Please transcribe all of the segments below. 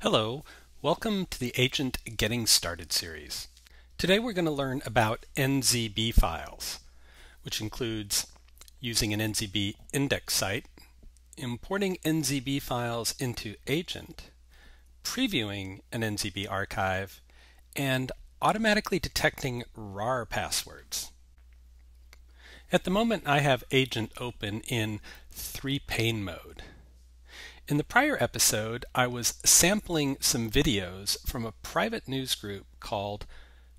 Hello, welcome to the Agent Getting Started series. Today we're going to learn about NZB files, which includes using an NZB index site, importing NZB files into Agent, previewing an NZB archive, and automatically detecting RAR passwords. At the moment I have Agent open in 3-pane mode. In the prior episode, I was sampling some videos from a private news group called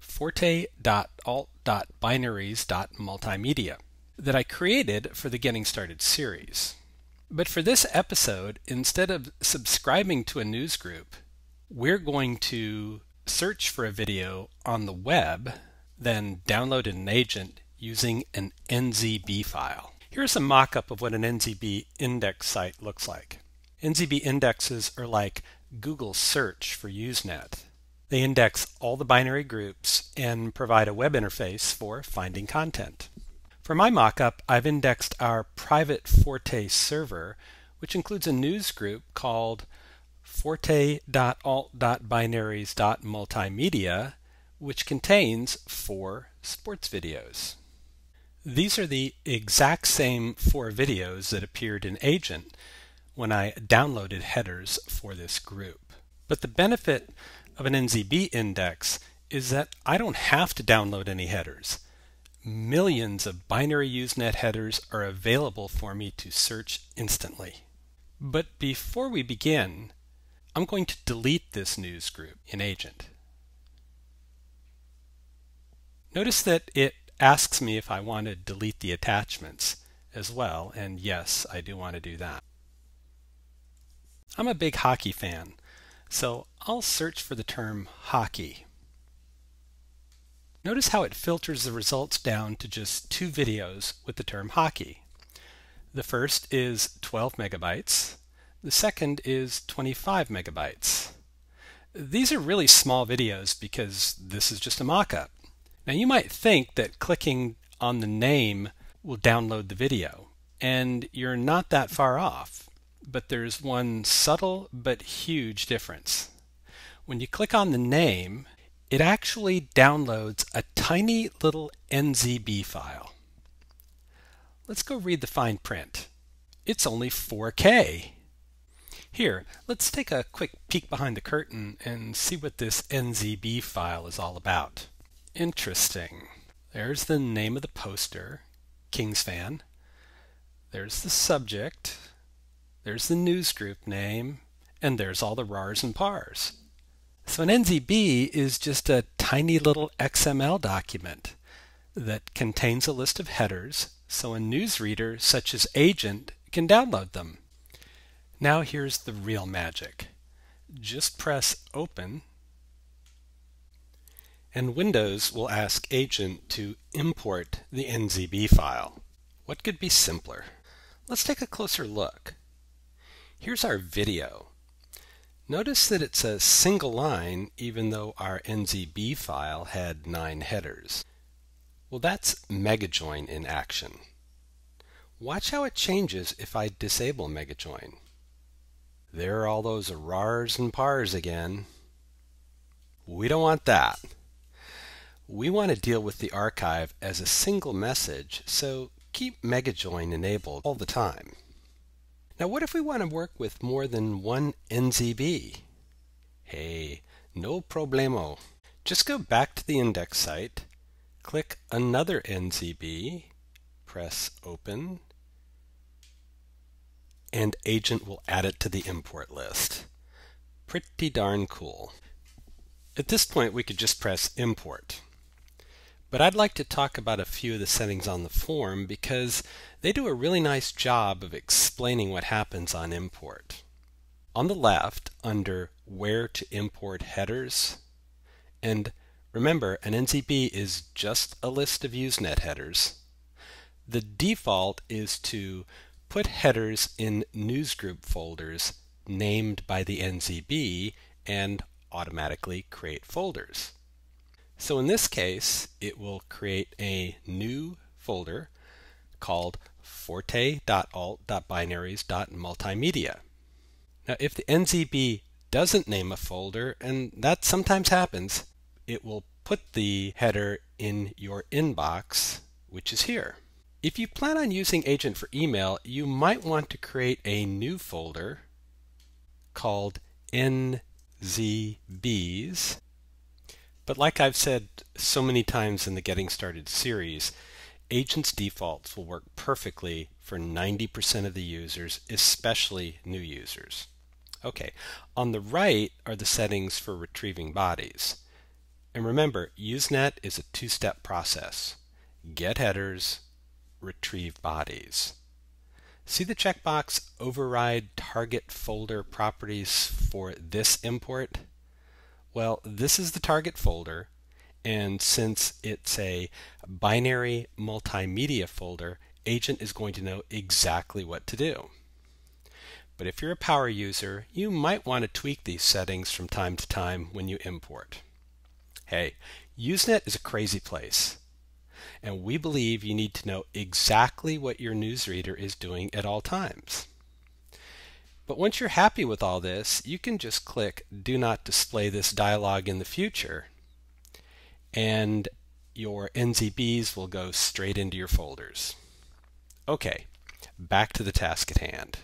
forte.alt.binaries.multimedia that I created for the Getting Started series. But for this episode, instead of subscribing to a news group, we're going to search for a video on the web, then download an agent using an NZB file. Here's a mock-up of what an NZB index site looks like. NZB indexes are like Google search for Usenet. They index all the binary groups and provide a web interface for finding content. For my mockup, I've indexed our private Forte server, which includes a news group called forte.alt.binaries.multimedia, which contains 4 sports videos. These are the exact same 4 videos that appeared in Agent when I downloaded headers for this group. But the benefit of an NZB index is that I don't have to download any headers. Millions of binary Usenet headers are available for me to search instantly. But before we begin, I'm going to delete this news group in Agent. Notice that it asks me if I want to delete the attachments as well, and yes, I do want to do that. I'm a big hockey fan, so I'll search for the term hockey. Notice how it filters the results down to just 2 videos with the term hockey. The first is 12 megabytes. The second is 25 megabytes. These are really small videos because this is just a mock-up. Now you might think that clicking on the name will download the video, and you're not that far off. But there's one subtle but huge difference. When you click on the name, it actually downloads a tiny little NZB file. Let's go read the fine print. It's only 4K. Here, let's take a quick peek behind the curtain and see what this NZB file is all about. Interesting. There's the name of the poster, Kings fan. There's the subject. There's the news group name, and there's all the RARs and PARs. So an NZB is just a tiny little XML document that contains a list of headers, so a newsreader such as Agent can download them. Now here's the real magic. Just press Open, and Windows will ask Agent to import the NZB file. What could be simpler? Let's take a closer look. Here's our video. Notice that it's a single line even though our NZB file had 9 headers. Well, that's megajoin in action. Watch how it changes if I disable megajoin. There are all those RARs and PARs again. We don't want that. We want to deal with the archive as a single message, so keep megajoin enabled all the time. Now what if we want to work with more than one NZB? Hey, no problemo. Just go back to the index site, click another NZB, press Open, and Agent will add it to the import list. Pretty darn cool. At this point we could just press Import. But I'd like to talk about a few of the settings on the form because they do a really nice job of explaining what happens on import. On the left, under Where to Import Headers, and remember an NZB is just a list of Usenet headers, the default is to put headers in newsgroup folders named by the NZB and automatically create folders. So in this case, it will create a new folder called forte.alt.binaries.multimedia. Now if the NZB doesn't name a folder, and that sometimes happens, it will put the header in your inbox, which is here. If you plan on using Agent for email, you might want to create a new folder called NZBs. But like I've said so many times in the Getting Started series, Agent's defaults will work perfectly for 90% of the users, especially new users. Okay, on the right are the settings for retrieving bodies. And remember, Usenet is a two-step process. Get headers, retrieve bodies. See the checkbox Override Target Folder Properties for this import? Well, this is the target folder, and since it's a binary multimedia folder, Agent is going to know exactly what to do. But if you're a power user, you might want to tweak these settings from time to time when you import. Hey, Usenet is a crazy place, and we believe you need to know exactly what your newsreader is doing at all times. But once you're happy with all this, you can just click Do Not Display This dialog in the future, and your NZBs will go straight into your folders. Okay, back to the task at hand.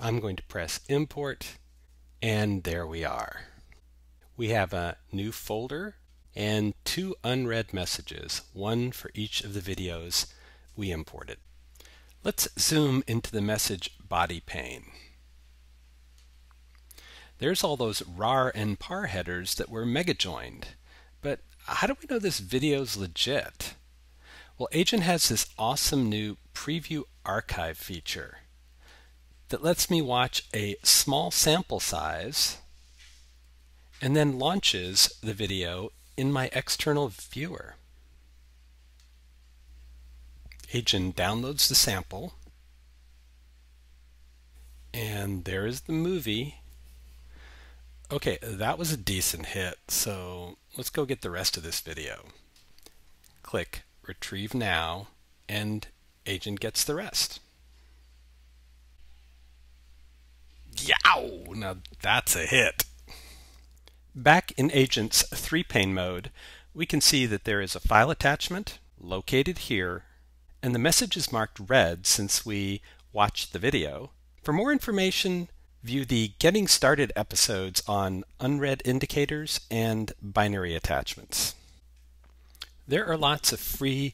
I'm going to press Import, and there we are. We have a new folder and 2 unread messages, one for each of the videos we imported. Let's zoom into the message body pane. There's all those rar and par headers that were mega joined. But how do we know this video's legit? Well, Agent has this awesome new Preview Archive feature that lets me watch a small sample size and then launches the video in my external viewer. Agent downloads the sample, and there is the movie. Okay, that was a decent hit, so let's go get the rest of this video. Click Retrieve Now, and Agent gets the rest. Yow! Now that's a hit. Back in Agent's 3-pane mode, we can see that there is a file attachment located here, and the message is marked red since we watched the video. For more information, view the Getting Started episodes on unread indicators and binary attachments. There are lots of free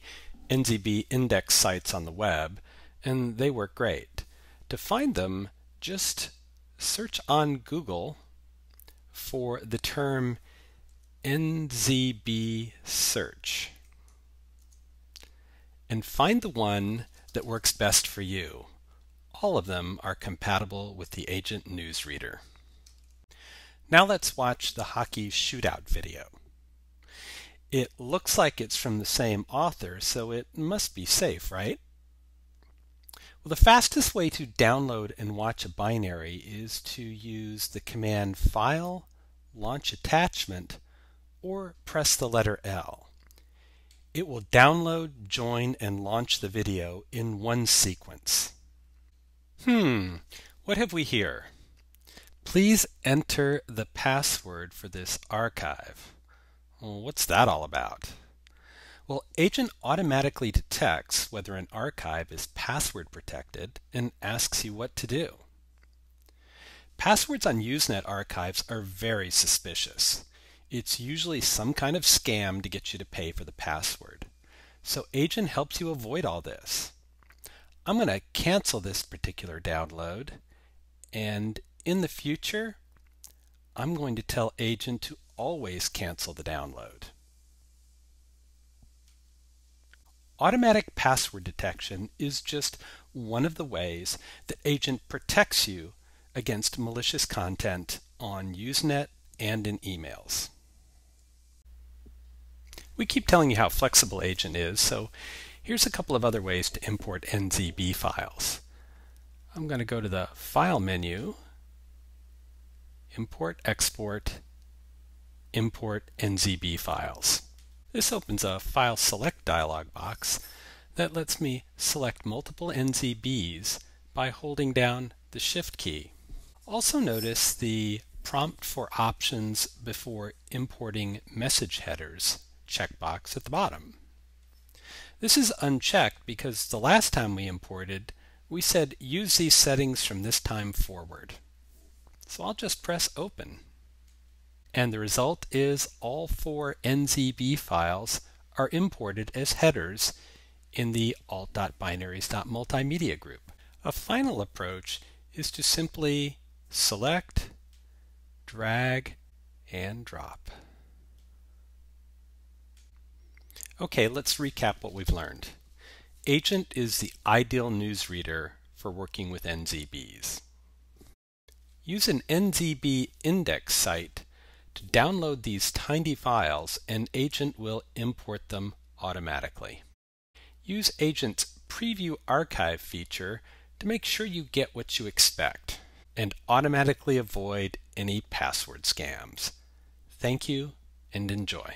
NZB index sites on the web, and they work great. To find them, just search on Google for the term NZB search and find the one that works best for you. All of them are compatible with the Agent newsreader. Now let's watch the hockey shootout video. It looks like it's from the same author, so it must be safe, right? Well, the fastest way to download and watch a binary is to use the command File, Launch Attachment, or press the letter L. It will download, join, and launch the video in one sequence. What have we here? Please enter the password for this archive. Well, what's that all about? Well, Agent automatically detects whether an archive is password protected and asks you what to do. Passwords on Usenet archives are very suspicious. It's usually some kind of scam to get you to pay for the password. So Agent helps you avoid all this. I'm going to cancel this particular download, and in the future, I'm going to tell Agent to always cancel the download. Automatic password detection is just one of the ways that Agent protects you against malicious content on Usenet and in emails. We keep telling you how flexible Agent is, so here's a couple of other ways to import NZB files. I'm going to go to the File menu, Import, Export, Import NZB files. This opens a File Select dialog box that lets me select multiple NZBs by holding down the Shift key. Also notice the Prompt for Options before importing message headers checkbox at the bottom. This is unchecked because the last time we imported, we said use these settings from this time forward. So I'll just press Open. And the result is all 4 NZB files are imported as headers in the alt.binaries.multimedia group. A final approach is to simply select, drag, and drop. Okay, let's recap what we've learned. Agent is the ideal newsreader for working with NZBs. Use an NZB index site to download these tiny files, and Agent will import them automatically. Use Agent's Preview Archive feature to make sure you get what you expect and automatically avoid any password scams. Thank you and enjoy.